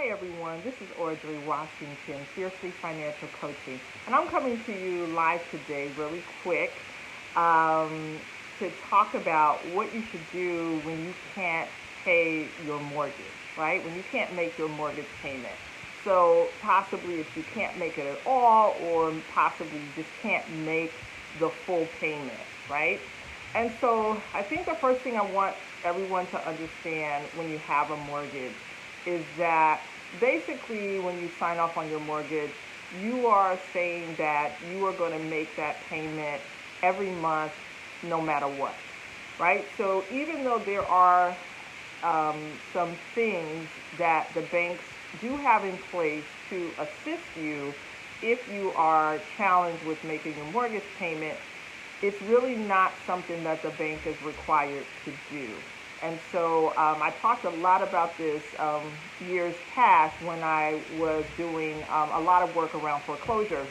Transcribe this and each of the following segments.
Hi everyone, this is Audrey Washington, Fiercely Financial Coaching, and I'm coming to you live today really quick um, to talk about what you should do when you can't pay your mortgage, right? When you can't make your mortgage payment. So possibly if you can't make it at all, or possibly you just can't make the full payment, right? And so I think the first thing I want everyone to understand when you have a mortgage is that basically when you sign off on your mortgage, you are saying that you are going to make that payment every month no matter what, right? So even though there are some things that the banks do have in place to assist you if you are challenged with making a mortgage payment, it's really not something that the bank is required to do. And so I talked a lot about this years past when I was doing a lot of work around foreclosure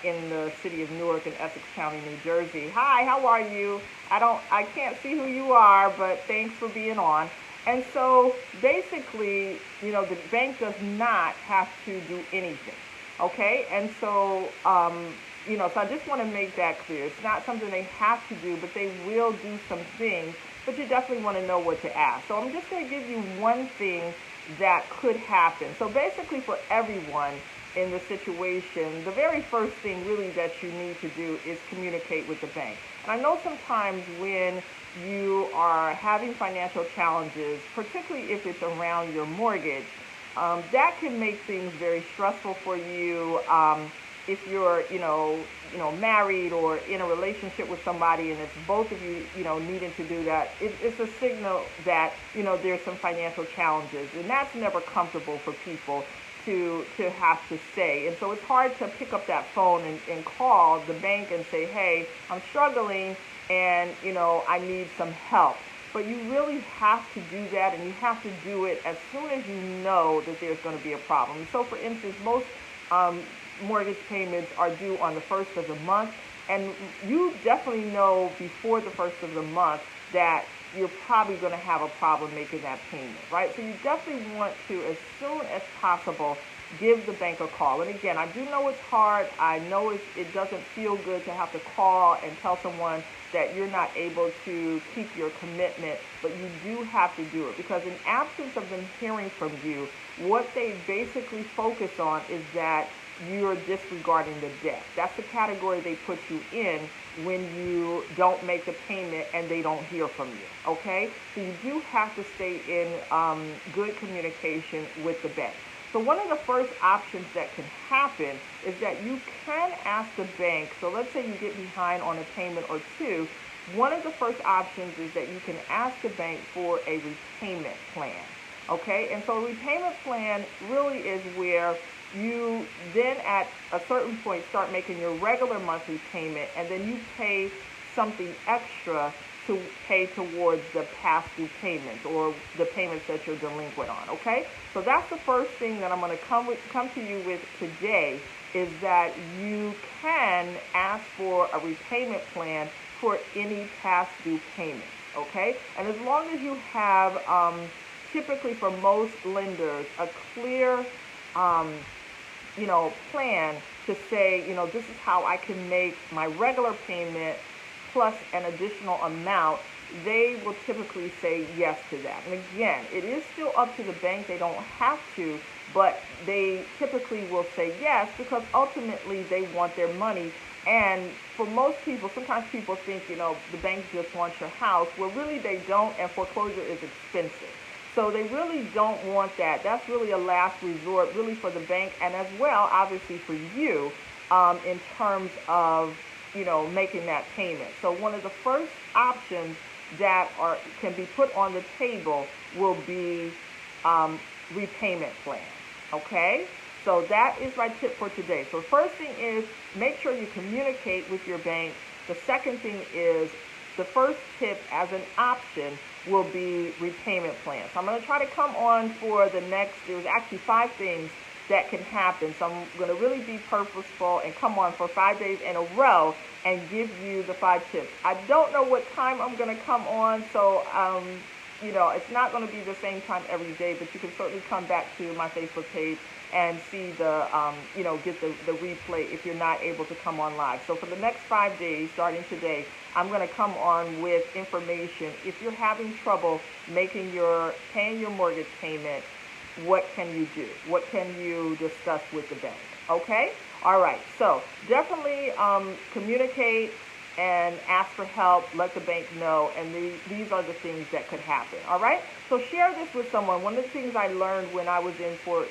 in the city of Newark and Essex County, New Jersey. Hi, how are you? I can't see who you are, but thanks for being on. And so basically, the bank does not have to do anything. Okay, and so so I just want to make that clear. It's not something they have to do, but they will do some things. But you definitely want to know what to ask. So I'm just going to give you one thing that could happen. So basically, for everyone in the situation, the very first thing really that you need to do is communicate with the bank. And I know sometimes when you are having financial challenges, particularly if it's around your mortgage, that can make things very stressful for you. If you're, married or in a relationship with somebody, and it's both of you, needing to do that, it's a signal that there's some financial challenges, and that's never comfortable for people to have to say. And so it's hard to pick up that phone and call the bank and say, hey, I'm struggling, and I need some help. But you really have to do that, and you have to do it as soon as you know that there's going to be a problem. So, for instance, most mortgage payments are due on the first of the month, and you definitely know before the first of the month that you're probably going to have a problem making that payment, right? So you definitely want to, as soon as possible, give the bank a call. And again, I do know it's hard. I know it doesn't feel good to have to call and tell someone that you're not able to keep your commitment, but you do have to do it, because in absence of them hearing from you, what they basically focus on is that you're disregarding the debt. That's the category they put you in when you don't make the payment and they don't hear from you, okay? So you do have to stay in good communication with the bank. So one of the first options that can happen is that you can ask the bank. So let's say you get behind on a payment or two. One of the first options is that you can ask the bank for a repayment plan, okay? And so a repayment plan really is where you then at a certain point start making your regular monthly payment, and then you pay something extra to pay towards the past due payments or the payments that you're delinquent on, okay? So that's the first thing that I'm going to come to you with today, is that you can ask for a repayment plan for any past due payments, okay? And as long as you have, typically for most lenders, a clear plan to say, this is how I can make my regular payment plus an additional amount, they will typically say yes to that. And again, it is still up to the bank. They don't have to, but they typically will say yes, because ultimately they want their money. And for most people, sometimes people think, the bank just wants your house. Well, really they don't, and foreclosure is expensive. So they really don't want that. That's really a last resort, really, for the bank, and as well, obviously, for you, in terms of, making that payment. So one of the first options that can be put on the table will be repayment plan, okay? So that is my tip for today. So the first thing is make sure you communicate with your bank. The second thing is, the first tip as an option will be repayment plan. So I'm going to try to come on for there's actually 5 things that can happen. So I'm going to really be purposeful and come on for 5 days in a row and give you the 5 tips. I don't know what time I'm going to come on, so it's not going to be the same time every day, but you can certainly come back to my Facebook page and see get the replay if you're not able to come on live. So for the next 5 days, starting today, I'm going to come on with information. If you're having trouble paying your mortgage payment, what can you do? What can you discuss with the bank? Okay? All right. So definitely communicate and ask for help. Let the bank know. And these are the things that could happen. All right? So share this with someone. One of the things I learned when I was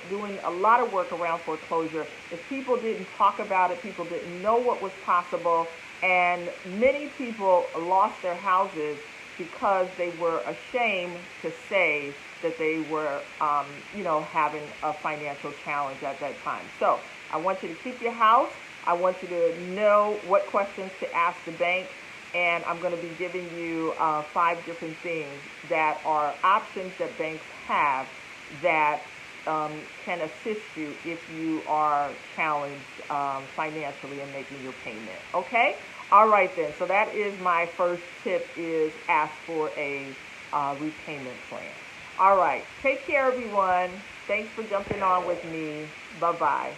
doing a lot of work around foreclosure is people didn't talk about it. People didn't know what was possible. And many people lost their houses because they were ashamed to say that they were, having a financial challenge at that time. So I want you to keep your house. I want you to know what questions to ask the bank. And I'm going to be giving you 5 different things that are options that banks have that can assist you if you are challenged financially in making your payment. Okay? All right then. So that is my first tip, is ask for a repayment plan. All right. Take care, everyone. Thanks for jumping on with me. Bye-bye.